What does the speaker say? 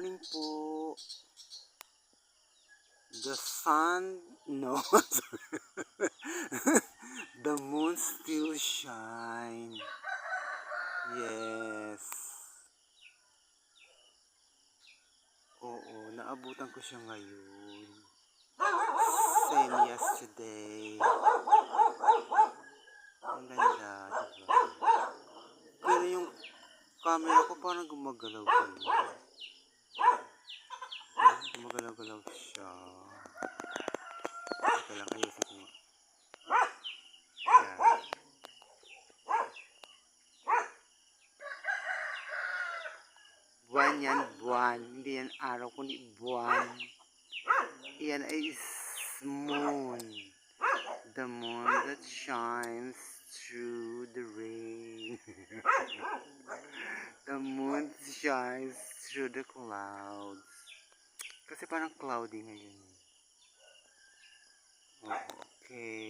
morning po. The sun, no, the moon still shine. Yes. Oo, naabutan ko siya ngayon. Same yesterday. Ang ganda, diba? Pero yung camera ko parang gumagalaw-galaw. Gumagalaw-galaw siya. Ito lang, ayusin ko. Yan. Buwan yan, buwan. Hindi yan araw, kundi buwan. Yan ay moon. The moon that shines through the rain. The moon shines through the clouds. Kasi parang cloudy ngayon. Okay.